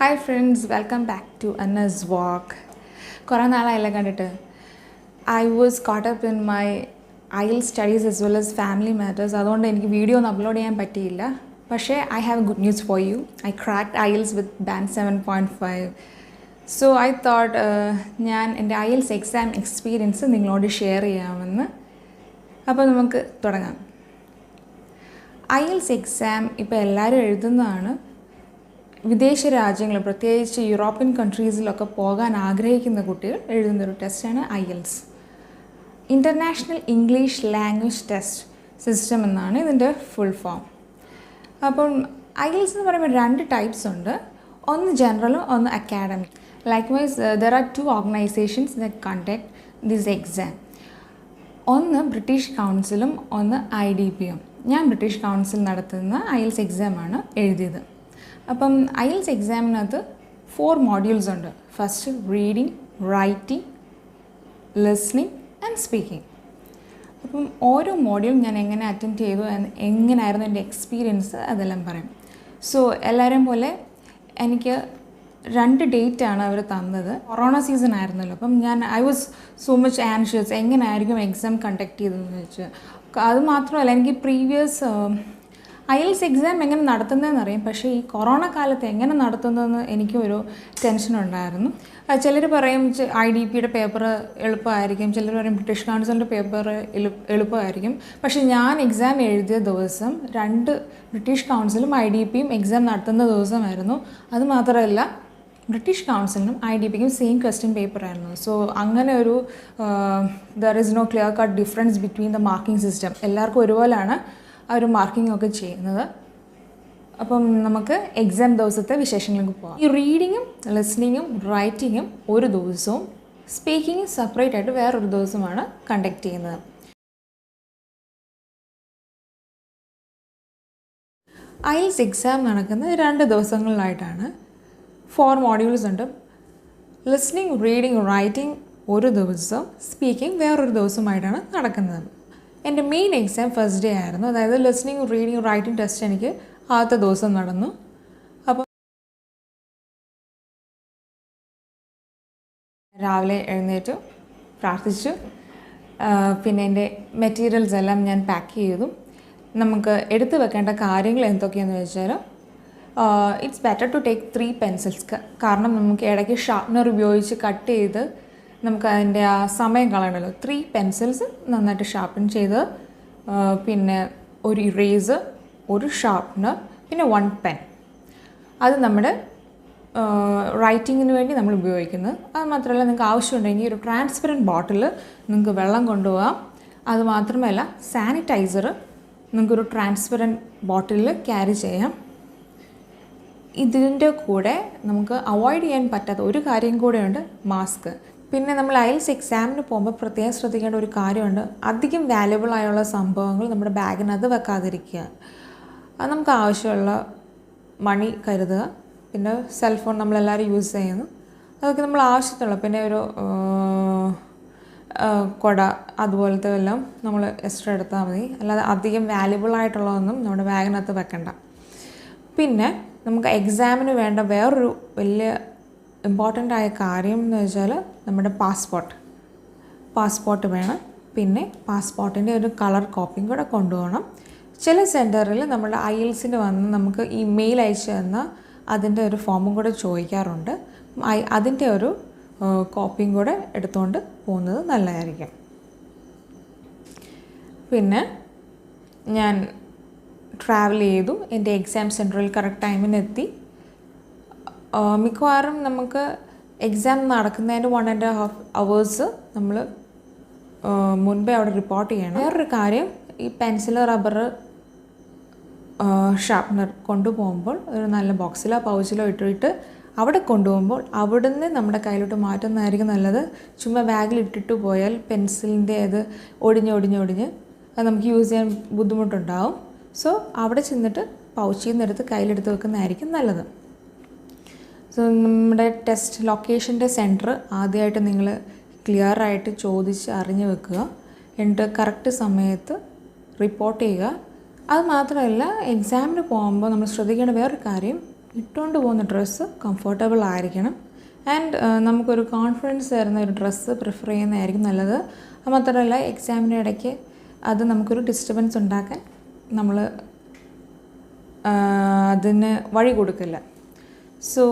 Hi friends, welcome back to Anna's Walk. കുറേ നാളായില്ല കണ്ടിട്ട്. I was caught up in my IELTS studies as well as family matters. അതുകൊണ്ട് എനിക്ക് video ഒന്നും upload ചെയ്യാൻ പറ്റിയില്ല. പക്ഷേ I have good news for you. I cracked IELTS with band 7.5. So I thought ഞാൻ എൻ്റെ IELTS എക്സാം എക്സ്പീരിയൻസ് നിങ്ങളോട് share ചെയ്യാമെന്ന്. അപ്പോൾ നമുക്ക് തുടങ്ങാം. IELTS എക്സാം ഇപ്പോൾ എല്ലാവരും എഴുതുന്നതാണ്. വിദേശ രാജ്യങ്ങൾ പ്രത്യേകിച്ച് യൂറോപ്യൻ കൺട്രീസിലൊക്കെ പോകാൻ ആഗ്രഹിക്കുന്ന കുട്ടികൾ എഴുതുന്നൊരു ടെസ്റ്റാണ് IELTS. International English language test system എന്നാണ് ഇതിൻ്റെ ഫുൾ ഫോം. അപ്പം IELTS എന്ന് പറയുമ്പോൾ രണ്ട് ടൈപ്സ് ഉണ്ട്. ഒന്ന് ജനറലും ഒന്ന് academic. Likewise there are 2 organisations that conduct this exam. ഒന്ന് ബ്രിട്ടീഷ് കൗൺസിലും ഒന്ന് IDPയും. ഞാൻ ബ്രിട്ടീഷ് കൗൺസിൽ നടത്തുന്ന IELTS എക്സാമാണ് എഴുതിയത്. അപ്പം IELTS എക്സാമിനകത്ത് 4 മോഡ്യൂൾസ് ഉണ്ട്. First reading, writing, listening and speaking. അപ്പം ഓരോ മോഡ്യൂളും ഞാൻ എങ്ങനെ അറ്റൻഡ് ചെയ്തു, എങ്ങനെയായിരുന്നു എൻ്റെ എക്സ്പീരിയൻസ്, അതെല്ലാം പറയും. സോ എല്ലാവരെയും പോലെ എനിക്ക് 2 ഡേറ്റാണ് അവർ തന്നത്. കൊറോണ സീസൺ ആയിരുന്നല്ലോ. അപ്പം I was so much anxious എങ്ങനെയായിരിക്കും എക്സാം കണ്ടക്ട് ചെയ്തതെന്ന് വെച്ച്. അത് മാത്രമല്ല, എനിക്ക് പ്രീവിയസ് IELTS എക്സാം എങ്ങനെ നടത്തുന്നതെന്ന് അറിയാം, പക്ഷേ ഈ കൊറോണ കാലത്ത് എങ്ങനെ നടത്തുന്നതെന്ന് എനിക്കൊരു ടെൻഷനുണ്ടായിരുന്നു. ചിലർ പറയും IDPയുടെ പേപ്പർ എളുപ്പമായിരിക്കും, ചിലർ പറയും ബ്രിട്ടീഷ് കൗൺസിലിൻ്റെ പേപ്പർ എളുപ്പമായിരിക്കും. പക്ഷേ ഞാൻ എക്സാം എഴുതിയ ദിവസം 2 ബ്രിട്ടീഷ് കൗൺസിലും IDPയും എക്സാം നടത്തുന്ന ദിവസമായിരുന്നു. അതുമാത്രമല്ല, ബ്രിട്ടീഷ് കൗൺസിലിനും IDPക്കും സെയിം ക്വസ്റ്റ്യൻ പേപ്പർ ആയിരുന്നു. സോ അങ്ങനെ ഒരു there is no clear cut difference between the marking system. എല്ലാവർക്കും ഒരുപോലെയാണ് ആ ഒരു മാർക്കിംഗ് ഒക്കെ ചെയ്യുന്നത്. അപ്പം നമുക്ക് എക്സാം ദിവസത്തെ വിശേഷങ്ങൾക്ക് പോകാം. ഈ റീഡിങ്ങും ലിസ്ണിങ്ങും റൈറ്റിങ്ങും ഒരു ദിവസവും സ്പീക്കിങ്ങും സെപ്പറേറ്റ് ആയിട്ട് വേറൊരു ദിവസമാണ് കണ്ടക്ട് ചെയ്യുന്നത്. IELTS എക്സാം നടക്കുന്നത് 2 ദിവസങ്ങളിലായിട്ടാണ്. 4 മോഡ്യൂൾസ് ഉണ്ട്. ലിസ്ണിങ്, റീഡിങ്, റൈറ്റിംഗ് ഒരു ദിവസം, സ്പീക്കിംഗ് വേറൊരു ദിവസമായിട്ടാണ് നടക്കുന്നത്. എൻ്റെ മെയിൻ എക്സാം ഫസ്റ്റ് ഡേ ആയിരുന്നു. അതായത് ലിസ്ണിങ്, റീഡിങ്, റൈറ്റിംഗ് ടെസ്റ്റ് എനിക്ക് ആദ്യത്തെ ദിവസം നടന്നു. അപ്പം രാവിലെ എഴുന്നേറ്റു, പ്രാർത്ഥിച്ചു, പിന്നെ എൻ്റെ മെറ്റീരിയൽസ് എല്ലാം ഞാൻ പാക്ക് ചെയ്തു. നമുക്ക് എടുത്തു വെക്കേണ്ട കാര്യങ്ങൾ എന്തൊക്കെയാണെന്ന് വെച്ചാൽ, it's better to take 3 pencils. കാരണം നമുക്ക് ഇടയ്ക്ക് ഷാർപ്നർ ഉപയോഗിച്ച് കട്ട് ചെയ്ത് നമുക്ക് അതിൻ്റെ ആ സമയം കളയണമല്ലോ. 3 പെൻസിൽസ് നന്നായിട്ട് ഷാർപ്പൻ ചെയ്ത്, പിന്നെ ഒരു ഇറേസർ, ഒരു ഷാർപ്നർ, പിന്നെ 1 പെൻ. അത് നമ്മുടെ റൈറ്റിങ്ങിന് വേണ്ടി നമ്മൾ ഉപയോഗിക്കുന്നത്. അത് മാത്രമല്ല, നിങ്ങൾക്ക് ആവശ്യമുണ്ടെങ്കിൽ ഒരു ട്രാൻസ്പെറൻറ്റ് ബോട്ടിൽ നിങ്ങൾക്ക് വെള്ളം കൊണ്ടുപോകാം. അത് മാത്രമല്ല, സാനിറ്റൈസർ നിങ്ങൾക്കൊരു ട്രാൻസ്പെറൻറ്റ് ബോട്ടിലിൽ ക്യാരി ചെയ്യാം. ഇതിൻ്റെ കൂടെ നമുക്ക് അവോയ്ഡ് ചെയ്യാൻ പറ്റാത്ത ഒരു കാര്യം കൂടെയുണ്ട്, മാസ്ക്. പിന്നെ നമ്മൾ IELTS എക്സാമിന് പോകുമ്പോൾ പ്രത്യേകം ശ്രദ്ധിക്കേണ്ട ഒരു കാര്യമുണ്ട്. അധികം വാല്യുബിൾ ആയുള്ള സംഭവങ്ങൾ നമ്മുടെ ബാഗിനകത്ത് വെക്കാതിരിക്കുക. അത് നമുക്ക് ആവശ്യമുള്ള മണി കരുതുക. പിന്നെ സെൽഫോൺ നമ്മളെല്ലാവരും യൂസ് ചെയ്യുന്നു, അതൊക്കെ നമ്മൾ ആവശ്യത്തിനുള്ള, പിന്നെ ഒരു കുട അതുപോലത്തെ എല്ലാം നമ്മൾ എക്സ്ട്രാ എടുത്താൽ മതി. അല്ലാതെ അധികം വാല്യുബിൾ ആയിട്ടുള്ളതൊന്നും നമ്മുടെ ബാഗിനകത്ത് വെക്കണ്ട. പിന്നെ നമുക്ക് എക്സാമിന് വേണ്ട വേറൊരു വലിയ ഇമ്പോർട്ടൻ്റ് ആയ കാര്യം എന്ന് വെച്ചാൽ നമ്മുടെ പാസ്പോർട്ട് വേണം. പിന്നെ പാസ്പോർട്ടിൻ്റെ ഒരു കളർ കോപ്പിയും കൂടെ കൊണ്ടുപോകണം. ചില സെൻറ്ററിൽ നമ്മുടെ IELTSന് വന്ന് നമുക്ക് ഈ മെയിൽ അയച്ചു തന്നാൽ അതിൻ്റെ ഒരു ഫോമും കൂടെ ചോദിക്കാറുണ്ട്. അതിൻ്റെ ഒരു കോപ്പിയും കൂടെ എടുത്തുകൊണ്ട് പോകുന്നത് നല്ലതായിരിക്കും. പിന്നെ ഞാൻ ട്രാവൽ ചെയ്തു. എൻ്റെ എക്സാം സെൻറ്ററിൽ കറക്റ്റ് ടൈമിനെത്തി. മിക്കവാറും നമുക്ക് എക്സാം നടക്കുന്നതിൻ്റെ 1.5 hours നമ്മൾ മുൻപേ അവിടെ റിപ്പോർട്ട് ചെയ്യണം. വേറൊരു കാര്യം, ഈ പെൻസിൽ, റബ്ബർ, ഷാർപ്നർ കൊണ്ടുപോകുമ്പോൾ ഒരു നല്ല ബോക്സിലോ പൗച്ചിലോ ഇട്ടിട്ട് അവിടെ കൊണ്ടുപോകുമ്പോൾ അവിടുന്ന് നമ്മുടെ കയ്യിലോട്ട് മാറ്റുന്നതായിരിക്കും നല്ലത്. ചുമ്മാ ബാഗിൽ ഇട്ടിട്ട് പോയാൽ പെൻസിലിൻ്റെ അത് ഒടിഞ്ഞ് അത് നമുക്ക് യൂസ് ചെയ്യാൻ ബുദ്ധിമുട്ടുണ്ടാവും. സോ അവിടെ ചെന്നിട്ട് പൗച്ചിൽ നിന്ന് എടുത്ത് കയ്യിലെടുത്ത് വെക്കുന്നതായിരിക്കും നല്ലത്. സോ നമ്മുടെ ടെസ്റ്റ് ലൊക്കേഷൻ്റെ സെൻറ്റർ ആദ്യമായിട്ട് നിങ്ങൾ ക്ലിയറായിട്ട് ചോദിച്ച് അറിഞ്ഞു വെക്കുക. എന്നിട്ട് കറക്റ്റ് സമയത്ത് റിപ്പോർട്ട് ചെയ്യുക. അത് മാത്രമല്ല, എക്സാമിന് പോകുമ്പോൾ നമ്മൾ ശ്രദ്ധിക്കേണ്ട വേറൊരു കാര്യം, ഇട്ടുകൊണ്ട് പോകുന്ന ഡ്രസ്സ് കംഫർട്ടബിൾ ആയിരിക്കണം. ആൻഡ് നമുക്കൊരു കോൺഫിഡൻസ് തരുന്ന ഒരു ഡ്രസ്സ് പ്രിഫർ ചെയ്യുന്നതായിരിക്കും നല്ലത്. മാത്രമല്ല എക്സാമിൻ്റെ ഇടയ്ക്ക് അത് നമുക്കൊരു ഡിസ്റ്റർബൻസ് ഉണ്ടാക്കാൻ നമ്മൾ അതിന് വഴി കൊടുക്കില്ല. So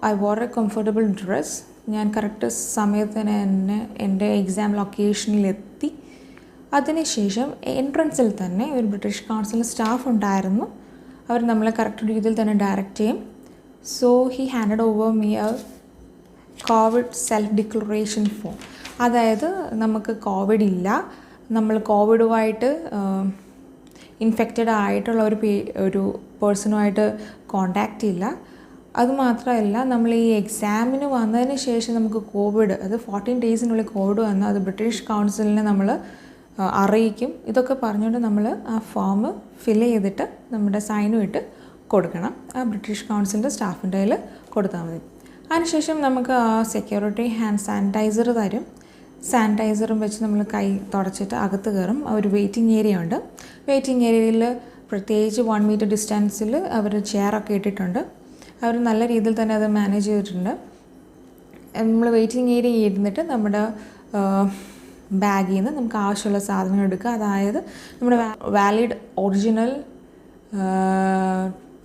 I war A comfortable dress. ഞാൻ കറക്റ്റ് സമയത്തിന് തന്നെ എൻ്റെ എക്സാം ലൊക്കേഷനിലെത്തി. അതിനുശേഷം എൻട്രൻസിൽ തന്നെ ഒരു ബ്രിട്ടീഷ് കൗൺസിൽ സ്റ്റാഫ് ഉണ്ടായിരുന്നു. അവർ നമ്മളെ കറക്റ്റ് രീതിയിൽ തന്നെ ഡയറക്റ്റ് ചെയ്യും. So he handed over me A Covid self declaration form. അതായത് നമുക്ക് കോവിഡ് ഇല്ല, നമ്മൾ കോവിഡുമായിട്ട് ഇൻഫെക്റ്റഡ് ആയിട്ടുള്ള ഒരു പേഴ്സണുമായിട്ട് കോണ്ടാക്റ്റ് ഇല്ല. അതുമാത്രമല്ല നമ്മൾ ഈ എക്സാമിന് വന്നതിന് ശേഷം നമുക്ക് കോവിഡ്, അത് 14 ഡേയ്സിനുള്ളിൽ കോവിഡ് വന്നാൽ അത് ബ്രിട്ടീഷ് കൗൺസിലിനെ നമ്മൾ അറിയിക്കും. ഇതൊക്കെ പറഞ്ഞുകൊണ്ട് നമ്മൾ ആ ഫോം ഫില്ല് ചെയ്തിട്ട് നമ്മുടെ സൈനും ഇട്ട് കൊടുക്കണം. ആ ബ്രിട്ടീഷ് കൗൺസിലിൻ്റെ സ്റ്റാഫിൻ്റെ കയ്യിൽ കൊടുത്താൽ മതി. അതിനുശേഷം നമുക്ക് ആ സെക്യൂരിറ്റി ഹാൻഡ് സാനിറ്റൈസർ തരും. സാനിറ്റൈസറും വെച്ച് നമ്മൾ കൈ തുടച്ചിട്ട് അകത്ത് കയറും. ഒരു വെയിറ്റിംഗ് ഏരിയ ഉണ്ട്. വെയിറ്റിംഗ് ഏരിയയിൽ പ്രത്യേകിച്ച് 1 മീറ്റർ ഡിസ്റ്റൻസിൽ അവർ ചെയറൊക്കെ ഇട്ടിട്ടുണ്ട്. അവർ നല്ല രീതിയിൽ തന്നെ അത് മാനേജ് ചെയ്തിട്ടുണ്ട്. നമ്മൾ വെയിറ്റിംഗ് ഏരിയ ഇരുന്നിട്ട് നമ്മുടെ ബാഗിൽ നിന്ന് നമുക്ക് ആവശ്യമുള്ള സാധനങ്ങൾ എടുക്കുക. അതായത് നമ്മുടെ വാലിഡ് ഒറിജിനൽ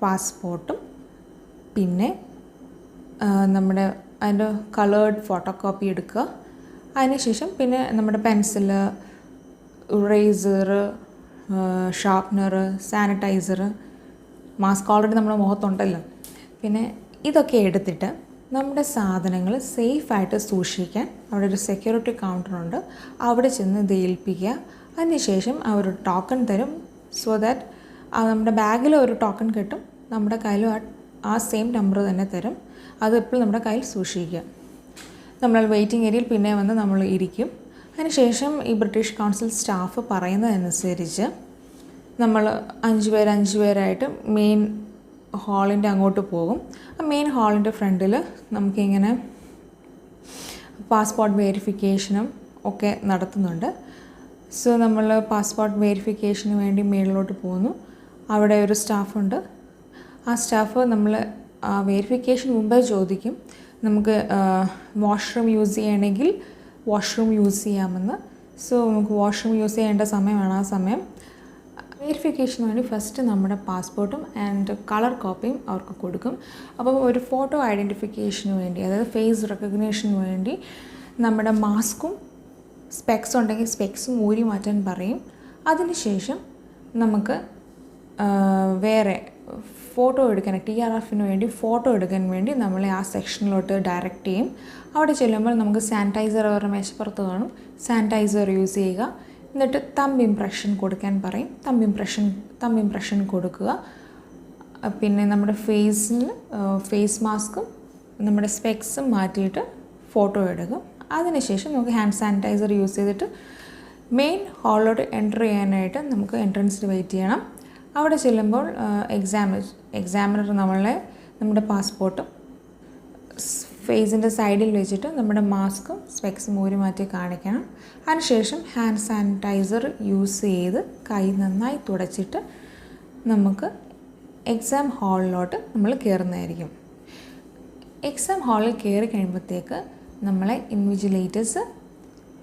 പാസ്പോർട്ടും പിന്നെ നമ്മുടെ അതിൻ്റെ കളേർഡ് ഫോട്ടോ കോപ്പി എടുക്കുക. അതിനുശേഷം പിന്നെ നമ്മുടെ pencil, eraser, sharpener, sanitiser, mask already നമ്മുടെ മുഖത്തുണ്ടല്ലോ. പിന്നെ ഇതൊക്കെ എടുത്തിട്ട് നമ്മുടെ സാധനങ്ങൾ സേഫായിട്ട് സൂക്ഷിക്കാൻ അവിടെ ഒരു സെക്യൂരിറ്റി കൗണ്ടറുണ്ട്. അവിടെ ചെന്ന് ഇത് ഏൽപ്പിക്കുക. അതിനുശേഷം അവർ ടോക്കൺ തരും. സോ ദാറ്റ് നമ്മുടെ ബാഗിൽ ഒരു ടോക്കൺ കിട്ടും, നമ്മുടെ കയ്യിലും ആ സെയിം നമ്പർ തന്നെ തരും. അത് എപ്പോഴും നമ്മുടെ കയ്യിൽ സൂക്ഷിക്കുക. നമ്മൾ വെയിറ്റിംഗ് ഏരിയയിൽ പിന്നെ വന്ന് നമ്മൾ ഇരിക്കും. അതിനുശേഷം ഈ ബ്രിട്ടീഷ് കൗൺസിൽ സ്റ്റാഫ് പറയുന്നതനുസരിച്ച് നമ്മൾ 5 പേരായിട്ട് മെയിൻ ഹാളിൻ്റെ അങ്ങോട്ട് പോകും. ആ മെയിൻ ഹാളിൻ്റെ ഫ്രണ്ടിൽ നമുക്കിങ്ങനെ പാസ്പോർട്ട് വെരിഫിക്കേഷനും ഒക്കെ നടത്തുന്നുണ്ട്. സോ നമ്മൾ പാസ്പോർട്ട് വെരിഫിക്കേഷന് വേണ്ടി മേളിലോട്ട് പോകുന്നു. അവിടെ ഒരു സ്റ്റാഫുണ്ട്. ആ സ്റ്റാഫ് നമ്മൾ ആ വെരിഫിക്കേഷൻ മുമ്പേ ചോദിക്കും, നമുക്ക് വാഷ്റൂം യൂസ് ചെയ്യണമെങ്കിൽ വാഷ്റൂം യൂസ് ചെയ്യാമെന്ന്. സോ നമുക്ക് വാഷ്റൂം യൂസ് ചെയ്യേണ്ട സമയമാണ് ആ സമയം. വെരിഫിക്കേഷന് വേണ്ടി ഫസ്റ്റ് നമ്മുടെ പാസ്പോർട്ടും ആൻഡ് കളർ കോപ്പിയും അവർക്ക് കൊടുക്കും. അപ്പോൾ ഒരു ഫോട്ടോ ഐഡൻറ്റിഫിക്കേഷന് വേണ്ടി, അതായത് ഫേസ് റെക്കഗ്നേഷന് വേണ്ടി നമ്മുടെ മാസ്കും സ്പെക്സ് ഉണ്ടെങ്കിൽ സ്പെക്സും ഊരി മാറ്റാൻ പറയും. അതിനുശേഷം നമുക്ക് വേറെ ഫോട്ടോ എടുക്കാൻ TRFന് വേണ്ടി ഫോട്ടോ എടുക്കാൻ വേണ്ടി നമ്മളെ ആ സെക്ഷനിലോട്ട് ഡയറക്റ്റ് ചെയ്യും. അവിടെ ചെല്ലുമ്പോൾ നമുക്ക് സാനിറ്റൈസർ അവരുടെ മേശപ്പുറത്ത് കാണും. സാനിറ്റൈസർ യൂസ് ചെയ്യുക. എന്നിട്ട് തമ്പ് ഇംപ്രഷൻ കൊടുക്കാൻ പറയും. തമ്പ് ഇംപ്രഷൻ കൊടുക്കുക. പിന്നെ നമ്മുടെ ഫേസ് മാസ്കും നമ്മുടെ സ്പെക്സും മാറ്റിയിട്ട് ഫോട്ടോ എടുക്കും. അതിനുശേഷം നമുക്ക് ഹാൻഡ് സാനിറ്റൈസർ യൂസ് ചെയ്തിട്ട് മെയിൻ ഹാളിലോട്ട് എൻ്റർ ചെയ്യാനായിട്ട് നമുക്ക് എൻട്രൻസിൽ വെയിറ്റ് ചെയ്യണം. അവിടെ ചെല്ലുമ്പോൾ എക്സാമിനർ നമ്മുടെ പാസ്പോർട്ടും ഫേസിൻ്റെ സൈഡിൽ വെച്ചിട്ട് നമ്മുടെ മാസ്കും സ്പെക്സും ഊരി മാറ്റി കാണിക്കണം. അതിനുശേഷം ഹാൻഡ് സാനിറ്റൈസർ യൂസ് ചെയ്ത് കൈ നന്നായി തുടച്ചിട്ട് നമുക്ക് എക്സാം ഹാളിലോട്ട് നമ്മൾ കയറുന്നതായിരിക്കും. എക്സാം ഹാളിൽ കയറി കഴിയുമ്പോഴത്തേക്ക് നമ്മളെ ഇൻവിജിലേറ്റേഴ്സ്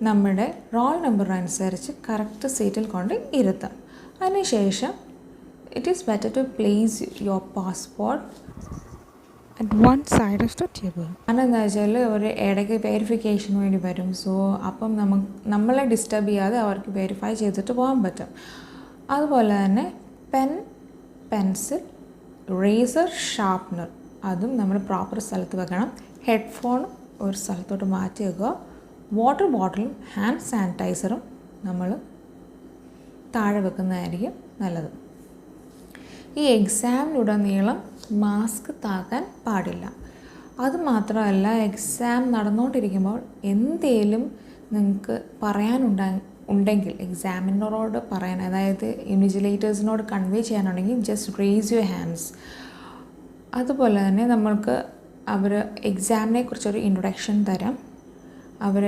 നമ്മുടെ റോൾ നമ്പർ അനുസരിച്ച് കറക്റ്റ് സീറ്റിൽ കൊണ്ട് ഇരുത്താം. അതിനുശേഷം it is better to place your passport at one side of the table. കാരണം എന്താ വെച്ചാൽ ഒരു ഇടയ്ക്ക് വെരിഫിക്കേഷന് വേണ്ടി വരും. സോ അപ്പം നമ്മളെ ഡിസ്റ്റർബ് ചെയ്യാതെ അവർക്ക് വെരിഫൈ ചെയ്തിട്ട് പോകാൻ പറ്റും. അതുപോലെ തന്നെ പെൻസിൽ, റേസർ, ഷാർപ്നർ അതും നമ്മൾ പ്രോപ്പർ സ്ഥലത്ത് വെക്കണം. ഹെഡ്ഫോൺ ഒരു സ്ഥലത്തോട്ട് മാറ്റി വെക്കുക. വാട്ടർ ബോട്ടിലും ഹാൻഡ് സാനിറ്റൈസറും നമ്മൾ താഴെ വെക്കുന്നതായിരിക്കും നല്ലത്. ഈ എക്സാമിനുടനീളം മാസ്ക് താക്കാൻ പാടില്ല. അതുമാത്രമല്ല, എക്സാം നടന്നുകൊണ്ടിരിക്കുമ്പോൾ എന്തേലും നിങ്ങൾക്ക് പറയാനുണ്ടെങ്കിൽ എക്സാമിനറോട് പറയാൻ, അതായത് ഇൻവിജിലേറ്റേഴ്സിനോട് കൺവേ ചെയ്യാനുണ്ടെങ്കിൽ ജസ്റ്റ് റേസ് യുവർ ഹാൻഡ്സ്. അതുപോലെ തന്നെ നമ്മൾക്ക് അവർ എക്സാമിനെ കുറിച്ചൊരു ഇൻട്രൊഡക്ഷൻ തരാം. അവർ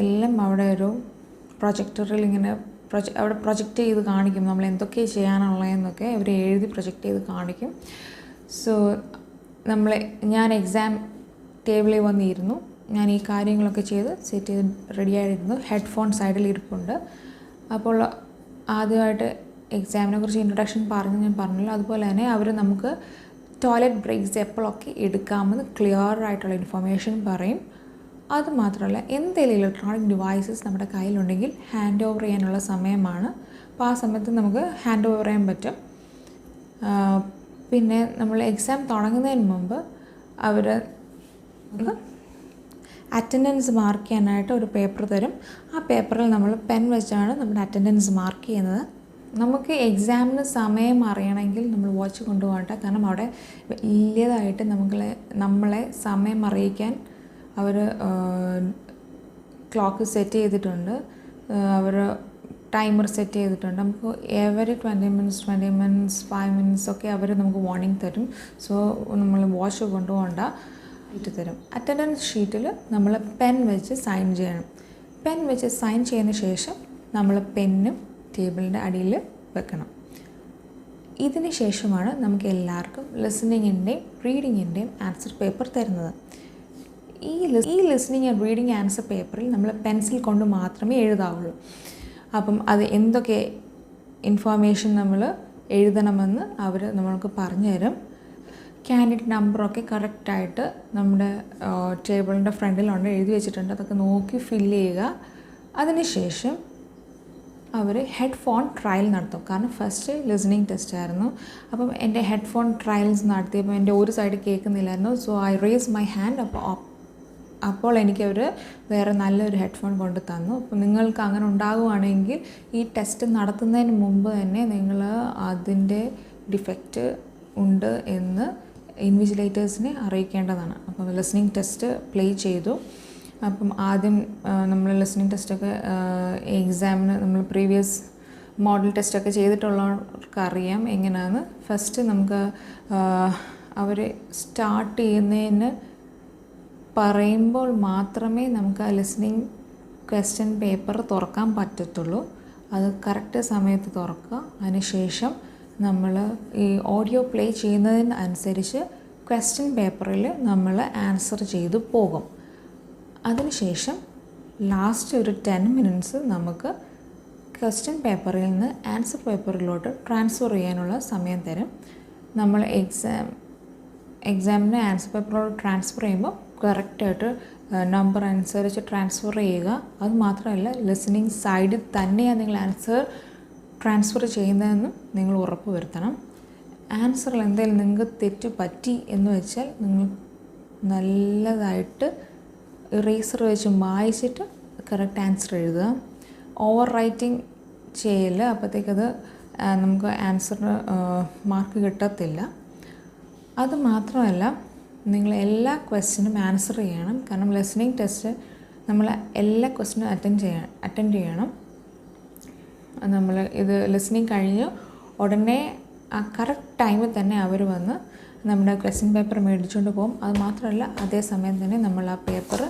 എല്ലാം അവിടെ ഒരു പ്രൊജക്ടറിൽ ഇങ്ങനെ അവിടെ പ്രൊജക്റ്റ് ചെയ്ത് കാണിക്കും. നമ്മൾ എന്തൊക്കെ ചെയ്യാനുള്ളതെന്നൊക്കെ അവർ എഴുതി പ്രൊജക്റ്റ് ചെയ്ത് കാണിക്കും. സോ ഞാൻ എക്സാം ടേബിളിൽ വന്നിരുന്നു. ഞാൻ ഈ കാര്യങ്ങളൊക്കെ ചെയ്ത് സെറ്റ് ചെയ്ത് റെഡിയായിരുന്നു. ഹെഡ്ഫോൺ സൈഡിൽ ഇരിപ്പുണ്ട്. അപ്പോൾ ആദ്യമായിട്ട് എക്സാമിനെ കുറിച്ച് ഇൻട്രൊഡക്ഷൻ ഞാൻ പറഞ്ഞല്ലോ. അതുപോലെ തന്നെ അവർ നമുക്ക് ടോയ്ലറ്റ് ബ്രേക്സ് എപ്പോഴൊക്കെ എടുക്കാമെന്ന് ക്ലിയർ ആയിട്ടുള്ള ഇൻഫർമേഷൻ പറയും. അതുമാത്രമല്ല, എന്തെങ്കിലും ഇലക്ട്രോണിക് ഡിവൈസസ് നമ്മുടെ കയ്യിലുണ്ടെങ്കിൽ ഹാൻഡ് ഓവർ ചെയ്യാനുള്ള സമയമാണ്. അപ്പോൾ ആ സമയത്ത് നമുക്ക് ഹാൻഡ് ഓവർ ചെയ്യാൻ പറ്റും. പിന്നെ നമ്മൾ എക്സാം തുടങ്ങുന്നതിന് മുമ്പ് അവർ അറ്റൻഡൻസ് മാർക്ക് ചെയ്യാനായിട്ട് ഒരു പേപ്പർ തരും. ആ പേപ്പറിൽ നമ്മൾ പെൻ വെച്ചാണ് നമ്മുടെ അറ്റൻഡൻസ് മാർക്ക് ചെയ്യുന്നത്. നമുക്ക് എക്സാമിന് സമയം അറിയണമെങ്കിൽ നമ്മൾ വാച്ച് കൊണ്ടുപോകണ്ട. കാരണം അവിടെ വലിയതായിട്ട് നമ്മളെ സമയം അറിയിക്കാൻ അവർ ക്ലോക്ക് സെറ്റ് ചെയ്തിട്ടുണ്ട്. അവർ ടൈമർ സെറ്റ് ചെയ്തിട്ടുണ്ട്. നമുക്ക് എവറി 20 minutes 5 minutes ഒക്കെ അവർ നമുക്ക് വാർണിംഗ് തരും. സോ നമ്മൾ വാച്ച് കൊണ്ടുപോകണ്ട, ഇട്ട് തരും. അറ്റൻഡൻസ് ഷീറ്റിൽ നമ്മൾ പെൻ വെച്ച് സൈൻ ചെയ്യണം. പെൻ വെച്ച് സൈൻ ചെയ്തതിന് ശേഷം നമ്മൾ പെന്നും ടേബിളിൻ്റെ അടിയിൽ വെക്കണം. ഇതിന് ശേഷമാണ് നമുക്ക് എല്ലാവർക്കും ലിസണിങ്ങിൻ്റെയും റീഡിങ്ങിൻ്റെയും ആൻസർ പേപ്പർ തരുന്നത്. ഈ ലിസണിങ് ആൻഡ് റീഡിങ് ആൻസർ പേപ്പറിൽ നമ്മൾ പെൻസിൽ കൊണ്ട് മാത്രമേ എഴുതാവുള്ളൂ. അപ്പം അത് എന്തൊക്കെ ഇൻഫോർമേഷൻ നമ്മൾ എഴുതണമെന്ന് അവർ നമ്മൾക്ക് പറഞ്ഞു തരും. കാൻഡിഡേറ്റ് നമ്പറൊക്കെ കറക്റ്റായിട്ട് നമ്മുടെ ടേബിളിൻ്റെ ഫ്രണ്ടിലുണ്ട്, എഴുതി വെച്ചിട്ടുണ്ട്. അതൊക്കെ നോക്കി ഫില്ല് ചെയ്യുക. അതിനുശേഷം അവർ ഹെഡ്ഫോൺ ട്രയൽ നടത്തും. കാരണം ഫസ്റ്റ് ലിസണിങ് ടെസ്റ്റ് ആയിരുന്നു. അപ്പം എൻ്റെ ഹെഡ്ഫോൺ ട്രയൽസ് നടത്തിയപ്പോൾ എൻ്റെ ഒരു സൈഡ് കേൾക്കുന്നില്ലായിരുന്നു. So I raise my hand. അപ്പോൾ എനിക്കവർ വേറെ നല്ലൊരു ഹെഡ്ഫോൺ കൊണ്ട് തന്നു. അപ്പോൾ നിങ്ങൾക്ക് അങ്ങനെ ഉണ്ടാകുവാണെങ്കിൽ ഈ ടെസ്റ്റ് നടത്തുന്നതിന് മുമ്പ് തന്നെ നിങ്ങൾ അതിൻ്റെ ഡിഫക്റ്റ് ഉണ്ട് എന്ന് ഇൻവിജിലേറ്റേഴ്സിനെ അറിയിക്കേണ്ടതാണ്. അപ്പം ലിസണിങ് ടെസ്റ്റ് പ്ലേ ചെയ്തു. അപ്പം ആദ്യം നമ്മൾ ലിസണിങ് ടെസ്റ്റൊക്കെ എക്സാമിന് നമ്മൾ പ്രീവിയസ് മോഡൽ ടെസ്റ്റൊക്കെ ചെയ്തിട്ടുള്ളവർക്ക് അറിയാം എങ്ങനെയാണ്. ഫസ്റ്റ് നമുക്ക് അവർ സ്റ്റാർട്ട് ചെയ്യുന്നതിന് പറയുമ്പോൾ മാത്രമേ നമുക്ക് ആ ലിസണിങ് ക്വസ്റ്റ്യൻ പേപ്പർ തുറക്കാൻ പറ്റത്തുള്ളൂ. അത് കറക്റ്റ് സമയത്ത് തുറക്കുക. അതിനുശേഷം നമ്മൾ ഈ ഓഡിയോ പ്ലേ ചെയ്യുന്നതിന് അനുസരിച്ച് ക്വസ്റ്റ്യൻ പേപ്പറിൽ നമ്മൾ ആൻസർ ചെയ്തു പോകും. അതിനുശേഷം ലാസ്റ്റ് ഒരു 10 minutes നമുക്ക് ക്വസ്റ്റ്യൻ പേപ്പറിൽ നിന്ന് ആൻസർ പേപ്പറിലോട്ട് ട്രാൻസ്ഫർ ചെയ്യാനുള്ള സമയം തരും. നമ്മൾ എക്സാമിന് ആൻസർ പേപ്പറിലോട്ട് ട്രാൻസ്ഫർ ചെയ്യുമ്പോൾ കറക്റ്റായിട്ട് നമ്പർ അനുസരിച്ച് ട്രാൻസ്ഫർ ചെയ്യുക. അതുമാത്രമല്ല, ലിസണിങ് സൈഡിൽ തന്നെയാണ് നിങ്ങൾ ആൻസർ ട്രാൻസ്ഫർ ചെയ്യുന്നതെന്നും നിങ്ങൾ ഉറപ്പ് വരുത്തണം. ആൻസറിൽ എന്തെങ്കിലും നിങ്ങൾക്ക് തെറ്റ് പറ്റി എന്ന് വെച്ചാൽ നിങ്ങൾ നല്ലതായിട്ട് ഇറേസർ വെച്ച് മായ്ച്ചിട്ട് കറക്റ്റ് ആൻസർ എഴുതുക. ഓവർ റൈറ്റിംഗ് ചെയ്യൽ, അപ്പോഴത്തേക്കത് നമുക്ക് ആൻസറിന് മാർക്ക് കിട്ടത്തില്ല. അതുമാത്രമല്ല, നിങ്ങൾ എല്ലാ ക്വസ്റ്റ്യനും ആൻസർ ചെയ്യണം. കാരണം ലിസണിങ് ടെസ്റ്റ് നമ്മൾ എല്ലാ ക്വസ്റ്റ്യനും അറ്റൻഡ് ചെയ്യണം. നമ്മൾ ഇത് ലിസണിങ് കഴിഞ്ഞ് ഉടനെ ആ കറക്റ്റ് ടൈമിൽ തന്നെ അവർ വന്ന് നമ്മുടെ ക്വസ്റ്റ്യൻ പേപ്പർ മേടിച്ചുകൊണ്ട് പോകും. അത് മാത്രമല്ല, അതേ സമയം തന്നെ നമ്മൾ ആ പേപ്പർ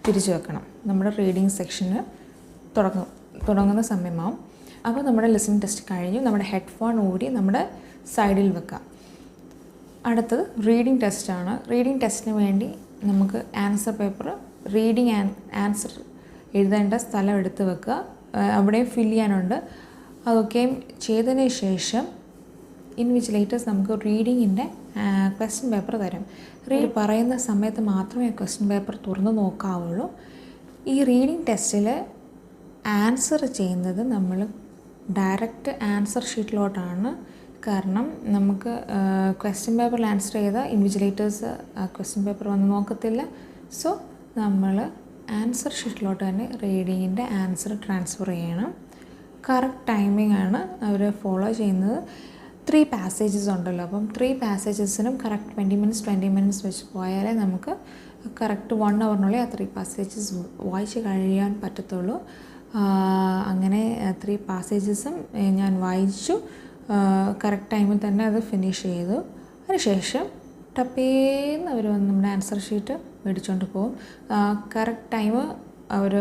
തിരിച്ചു വെക്കണം. നമ്മുടെ റീഡിങ് സെക്ഷന് തുടങ്ങുന്ന സമയമാവും. അപ്പോൾ നമ്മുടെ ലിസണിങ് ടെസ്റ്റ് കഴിഞ്ഞു. നമ്മുടെ ഹെഡ്ഫോൺ ഊരി നമ്മുടെ സൈഡിൽ വെക്കാം. അടുത്തത് റീഡിങ് ടെസ്റ്റാണ്. റീഡിങ് ടെസ്റ്റിന് വേണ്ടി നമുക്ക് ആൻസർ പേപ്പർ റീഡിങ് ആൻസർ എഴുതേണ്ട സ്ഥലം എടുത്ത് വെക്കുക. അവിടെയും ഫില്ല് ചെയ്യാനുണ്ട്. അതൊക്കെയും ചെയ്തതിന് ശേഷം ഇൻവിജിലേറ്റേഴ്സ് നമുക്ക് റീഡിങ്ങിൻ്റെ ക്വസ്റ്റ്യൻ പേപ്പർ തരും. പറയുന്ന സമയത്ത് മാത്രമേ ക്വസ്റ്റ്യൻ പേപ്പർ തുറന്ന് നോക്കാവുള്ളൂ. ഈ റീഡിങ് ടെസ്റ്റിൽ ആൻസർ ചെയ്യുന്നത് നമ്മൾ ഡയറക്റ്റ് ആൻസർ ഷീറ്റിലോട്ടാണ്. കാരണം നമുക്ക് ക്വസ്റ്റ്യൻ പേപ്പറിൽ ആൻസർ ചെയ്താൽ ഇൻവിജിലേറ്റേഴ്സ് ക്വസ്റ്റ്യൻ പേപ്പർ വന്ന് നോക്കത്തില്ല. സോ നമ്മൾ ആൻസർ ഷീറ്റിലോട്ട് തന്നെ റീഡിങ്ങിൻ്റെ ആൻസർ ട്രാൻസ്ഫർ ചെയ്യണം. കറക്റ്റ് ടൈമിംഗ് ആണ് അവർ ഫോളോ ചെയ്യുന്നത്. 3 passages ഉണ്ടല്ലോ. അപ്പം 3 passagesനും കറക്റ്റ് 20 minutes വെച്ച് പോയാലേ നമുക്ക് കറക്റ്റ് 1 hourനുള്ളിൽ ആ 3 passages വായിച്ച് കഴിയാൻ പറ്റത്തുള്ളൂ. അങ്ങനെ 3 passagesഉം ഞാൻ വായിച്ചു. കറക്റ്റ് ടൈമിൽ തന്നെ അത് ഫിനിഷ് ചെയ്തു. അതിനുശേഷം ടപ്പേന്ന് അവർ വന്ന് നമ്മുടെ ആൻസർ ഷീറ്റ് മേടിച്ചുകൊണ്ട് പോകും. കറക്റ്റ് ടൈം അവർ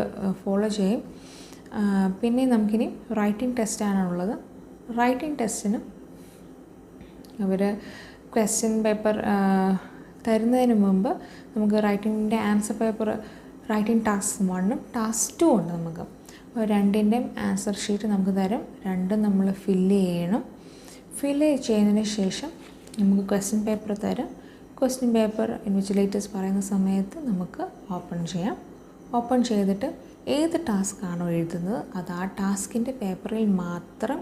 ഫോളോ ചെയ്യും. പിന്നെ നമുക്കിനി റൈറ്റിംഗ് ടെസ്റ്റാണുള്ളത്. റൈറ്റിംഗ് ടെസ്റ്റിന് അവർ ക്വസ്റ്റ്യൻ പേപ്പർ തരുന്നതിന് മുമ്പ് നമുക്ക് റൈറ്റിങ്ങിൻ്റെ answer paper writing task 1 task 2 ഉണ്ട് നമുക്ക്. അപ്പോൾ രണ്ടിൻ്റെയും ആൻസർ ഷീറ്റ് നമുക്ക് തരും. രണ്ടും നമ്മൾ ഫില്ല് ചെയ്യണം. ഫില്ല് ചെയ്യുന്നതിന് ശേഷം നമുക്ക് ക്വസ്റ്റ്യൻ പേപ്പർ തരും. ക്വസ്റ്റ്യൻ പേപ്പർ ഇൻവിജിലേറ്റേഴ്സ് പറയുന്ന സമയത്ത് നമുക്ക് ഓപ്പൺ ചെയ്യാം. ഓപ്പൺ ചെയ്തിട്ട് ഏത് ടാസ്ക് ആണോ എഴുതുന്നത് അത് ആ ടാസ്കിൻ്റെ പേപ്പറിൽ മാത്രം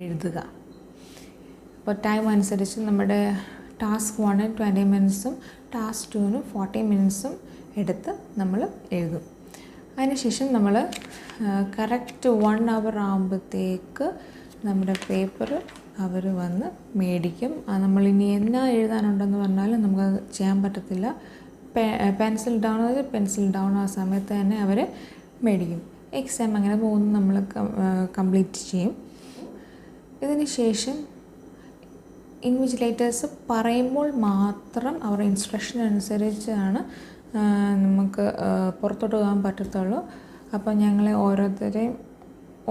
എഴുതുക. അപ്പോൾ ടൈം അനുസരിച്ച് നമ്മുടെ ടാസ്ക് 1 20 മിനിറ്റ്സും ടാസ്ക് 2 40 മിനിറ്റ്സും എടുത്ത് നമ്മൾ എഴുതും. അതിനുശേഷം നമ്മൾ കറക്റ്റ് 1 അവർ ആകുമ്പോഴത്തേക്ക് നമ്മുടെ പേപ്പർ അവർ വന്ന് മേടിക്കും. നമ്മളിനി എന്നാ എഴുതാനുണ്ടെന്ന് പറഞ്ഞാലും നമുക്കത് ചെയ്യാൻ പറ്റത്തില്ല. പെൻസിൽ ഡൗൺ ആ സമയത്ത് തന്നെ അവർ മേടിക്കും. എക്സാം അങ്ങനെ പോകുന്നു നമ്മൾ കംപ്ലീറ്റ് ചെയ്യും. ഇതിന് ശേഷം ഇൻവിജിലേറ്റേഴ്സ് പറയുമ്പോൾ മാത്രം അവരുടെ ഇൻസ്ട്രക്ഷൻ അനുസരിച്ചാണ് നമുക്ക് പുറത്തോട്ട് പോകാൻ പറ്റത്തുള്ളൂ. അപ്പോൾ ഞങ്ങളെ ഓരോരുത്തരെയും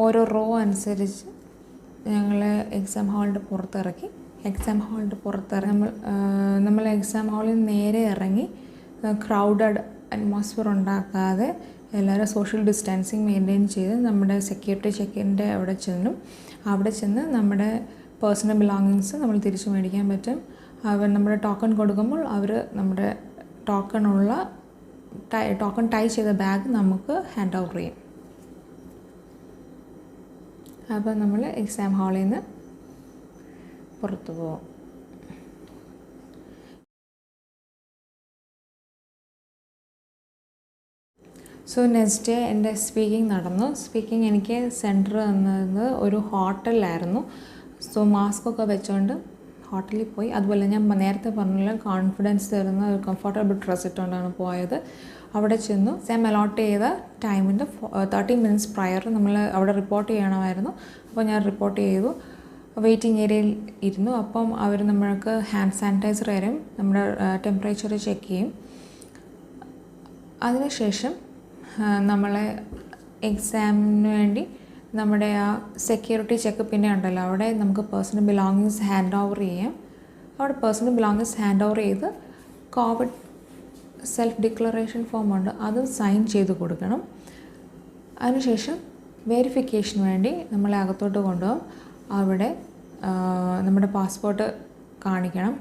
ഓരോ റോ അനുസരിച്ച് ഞങ്ങളെ എക്സാം ഹാളിൻ്റെ പുറത്തിറക്കി നമ്മൾ എക്സാം ഹാളിൽ നേരെ ഇറങ്ങി ക്രൗഡഡ് അറ്റ്മോസ്ഫിയർ ഉണ്ടാക്കാതെ എല്ലാവരും സോഷ്യൽ ഡിസ്റ്റൻസിങ് മെയിൻറ്റെയിൻ ചെയ്ത് നമ്മുടെ സെക്യൂരിറ്റി ചെക്കിൻ്റെ അവിടെ ചെന്ന് നമ്മുടെ പേഴ്സണൽ ബിലോങ്ങിങ്സ് നമ്മൾ തിരിച്ചു മേടിക്കാൻ പറ്റും. നമ്മുടെ ടോക്കൺ കൊടുക്കുമ്പോൾ അവർ നമ്മുടെ ടോക്കൺ ടൈ ചെയ്ത ബാഗ് നമുക്ക് ഹാൻഡ് ഓവർ ചെയ്യും. അപ്പോൾ നമ്മൾ എക്സാം ഹാളിൽ നിന്ന് പുറത്തു പോകും. സോ നെക്സ്റ്റ് ഡേ എൻ്റെ സ്പീക്കിംഗ് നടന്നു. എനിക്ക് സെൻറ്റർ തന്നത് ഒരു ഹോട്ടലിലായിരുന്നു. സോ മാസ്കൊക്കെ വെച്ചുകൊണ്ട് ഹോട്ടലിൽ പോയി. അതുപോലെ ഞാൻ നേരത്തെ പറഞ്ഞ കോൺഫിഡൻസ് തരുന്ന ഒരു കംഫർട്ടബിൾ ഡ്രസ്സ് ഇട്ടുകൊണ്ടാണ് പോയത്. അവിടെ ചെന്നു. എക്സാം അലോട്ട് ചെയ്ത ടൈമിൻ്റെ 30 മിനിറ്റ്സ് പ്രയർ നമ്മൾ അവിടെ റിപ്പോർട്ട് ചെയ്യണമായിരുന്നു. അപ്പോൾ ഞാൻ റിപ്പോർട്ട് ചെയ്തു. വെയിറ്റിംഗ് ഏരിയയിൽ ഇരുന്നു. അപ്പം അവർ നമ്മൾക്ക് ഹാൻഡ് സാനിറ്റൈസർ തരും, നമ്മുടെ ടെമ്പറേച്ചർ ചെക്ക് ചെയ്യും. അതിനുശേഷം നമ്മളെ എക്സാമിന് വേണ്ടി നമ്മുടെ ആ സെക്യൂരിറ്റി ചെക്ക് പിന്നെ ഉണ്ടല്ലോ, അവിടെ നമുക്ക് പേഴ്സണൽ ബിലോങ്ങിങ്സ് ഹാൻഡ് ഓവർ ചെയ്യാം. അവിടെ പേഴ്സണൽ ബിലോങ്ങിങ്സ് ഹാൻഡ് ഓവർ ചെയ്ത് കോവിഡ് സെൽഫ് ഡിക്ലറേഷൻ ഫോം ഉണ്ട്, അത് സൈൻ ചെയ്ത് കൊടുക്കണം. അതിനുശേഷം വെരിഫിക്കേഷന് വേണ്ടി നമ്മളെ അകത്തോട്ട് കൊണ്ടുപോകും. അവിടെ നമ്മുടെ പാസ്പോർട്ട് കാണിക്കണം.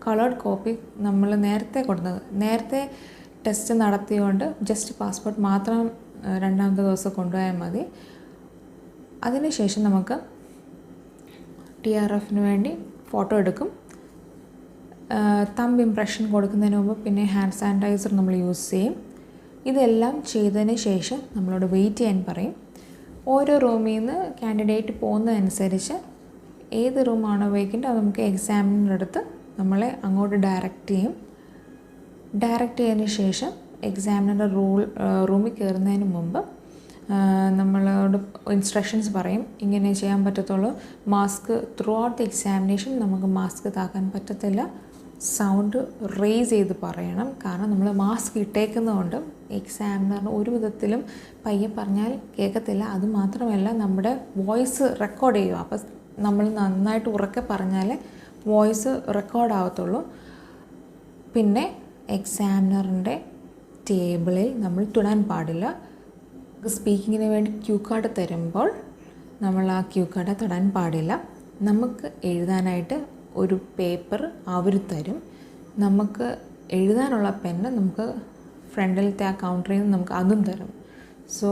കളേർഡ് കോപ്പി നമ്മൾ നേരത്തെ ടെസ്റ്റ് നടത്തിയോണ്ട് ജസ്റ്റ് പാസ്പോർട്ട് മാത്രം രണ്ടാമത്തെ ദിവസം കൊണ്ടുപോയാൽ മതി. അതിനുശേഷം നമുക്ക് TRFന് വേണ്ടി ഫോട്ടോ എടുക്കും. തമ്പ് ഇംപ്രഷൻ കൊടുക്കുന്നതിന് മുമ്പ് പിന്നെ ഹാൻഡ് സാനിറ്റൈസർ നമ്മൾ യൂസ് ചെയ്യും. ഇതെല്ലാം ചെയ്തതിന് ശേഷം നമ്മളോട് വെയിറ്റ് ചെയ്യാൻ പറയും. ഓരോ റൂമിൽ നിന്ന് കാൻഡിഡേറ്റ് പോകുന്നതനുസരിച്ച് ഏത് റൂമാണോ വേക്കൻ്റ് അത് നമുക്ക് എക്സാമിനടുത്ത് നമ്മളെ അങ്ങോട്ട് ഡയറക്റ്റ് ചെയ്തതിന് ശേഷം എക്സാമിനറുടെ റൂമിൽ കയറുന്നതിന് മുമ്പ് നമ്മളോട് ഇൻസ്ട്രക്ഷൻസ് പറയും. ഇങ്ങനെ ചെയ്യാൻ പറ്റത്തുള്ളൂ. Mask throughout the examination നമുക്ക് മാസ്ക് താക്കാൻ പറ്റത്തില്ല. സൗണ്ട് റേസ് ചെയ്ത് പറയണം. കാരണം നമ്മൾ മാസ്ക് ഇട്ടേക്കുന്നതുകൊണ്ട് എക്സാമിനറിന് ഒരു വിധത്തിലും പയ്യെ പറഞ്ഞാൽ കേൾക്കത്തില്ല. അതുമാത്രമല്ല നമ്മുടെ വോയിസ് റെക്കോർഡ് ചെയ്യും. അപ്പോൾ നമ്മൾ നന്നായിട്ട് ഉറക്കെ പറഞ്ഞാലേ വോയിസ് റെക്കോർഡാവത്തുള്ളൂ. പിന്നെ എക്സാമിനറിൻ്റെ ടേബിളിൽ നമ്മൾ തൊടാൻ പാടില്ല. സ്പീക്കിങ്ങിന് വേണ്ടി ക്യൂ കാർഡ് തരുമ്പോൾ നമ്മൾ ആ ക്യൂ കാർഡ് തൊടാൻ പാടില്ല. നമുക്ക് എഴുതാനായിട്ട് ഒരു പേപ്പർ അവർ തരും. നമുക്ക് എഴുതാനുള്ള പെന്ന് നമുക്ക് ഫ്രണ്ടിലത്തെ ആ കൗണ്ടറിൽ നിന്ന് നമുക്ക് അതും തരും. സോ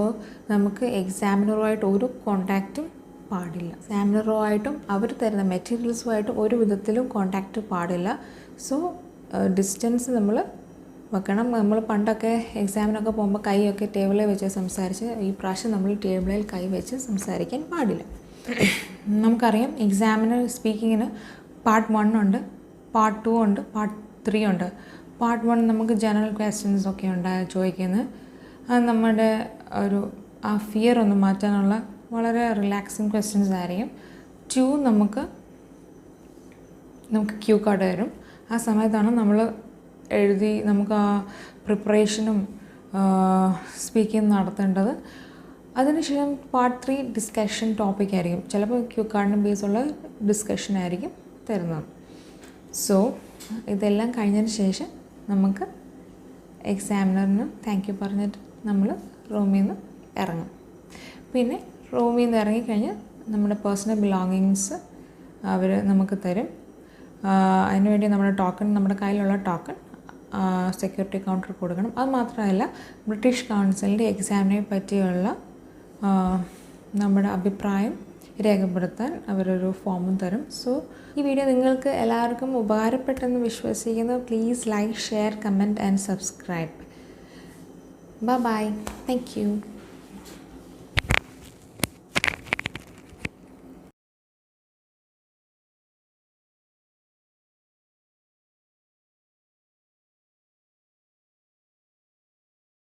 നമുക്ക് എക്സാമിനറുമായിട്ട് ഒരു കോണ്ടാക്റ്റും പാടില്ല. എക്സാമിനറുമായിട്ടും അവർ തരുന്ന മെറ്റീരിയൽസുമായിട്ടും ഒരു വിധത്തിലും കോണ്ടാക്റ്റ് പാടില്ല. സോ ഡിസ്റ്റൻസ് നമ്മൾ വെക്കണം. നമ്മൾ പണ്ടൊക്കെ എക്സാമിനൊക്കെ പോകുമ്പോൾ കൈയൊക്കെ ടേബിളിൽ വെച്ച് സംസാരിച്ച്, ഈ പ്രാവശ്യം നമ്മൾ ടേബിളിൽ കൈ വെച്ച് സംസാരിക്കാൻ പാടില്ല. നമുക്കറിയാം എക്സാമിന് സ്പീക്കിങ്ങിന് പാർട്ട് 1 ഉണ്ട്, പാർട്ട് 2 ഉണ്ട്, പാർട്ട് 3 ഉണ്ട്. പാർട്ട് 1 നമുക്ക് ജനറൽ ക്വസ്റ്റ്യൻസ് ഒക്കെ ചോദിക്കുന്നത്. അത് നമ്മുടെ ആ ഫിയർ ഒന്ന് മാറ്റാനുള്ള വളരെ റിലാക്സിങ് ക്വസ്റ്റ്യൻസ് ആയിരിക്കും. 2 നമുക്ക് ക്യൂ കാർഡ് തരും. ആ സമയത്താണ് നമ്മൾ നമുക്ക് ആ പ്രിപ്പറേഷനും സ്പീക്കിംഗ് നടത്തേണ്ടത്. അതിനുശേഷം പാർട്ട് 3 ഡിസ്കഷൻ ടോപ്പിക് ആയിരിക്കും. ചിലപ്പോൾ ക്യൂ കാർഡിന് ബേസുള്ള ഡിസ്കഷൻ ആയിരിക്കും തരുന്നത്. സോ ഇതെല്ലാം കഴിഞ്ഞതിന് ശേഷം നമുക്ക് എക്സാമിനറിന് താങ്ക് യു പറഞ്ഞിട്ട് നമ്മൾ റൂമിൽ നിന്ന് ഇറങ്ങും. പിന്നെ റൂമിൽ നിന്ന് ഇറങ്ങിക്കഴിഞ്ഞ് നമ്മുടെ പേഴ്സണൽ ബിലോങ്ങിങ്സ് അവർ നമുക്ക് തരും. അതിനുവേണ്ടി നമ്മുടെ കയ്യിലുള്ള ടോക്കൺ സെക്യൂരിറ്റി കൗണ്ടർ കൊടുക്കണം. അത് മാത്രമല്ല ബ്രിട്ടീഷ് കൗൺസിലിൻ്റെ എക്സാമിനെ പറ്റിയുള്ള നമ്മുടെ അഭിപ്രായം രേഖപ്പെടുത്താൻ അവരൊരു ഫോമും തരും. സോ ഈ വീഡിയോ നിങ്ങൾക്ക് എല്ലാവർക്കും ഉപകാരപ്പെട്ടെന്ന് വിശ്വസിക്കുന്നു. Please like, share, comment and subscribe. Bye. Thank U.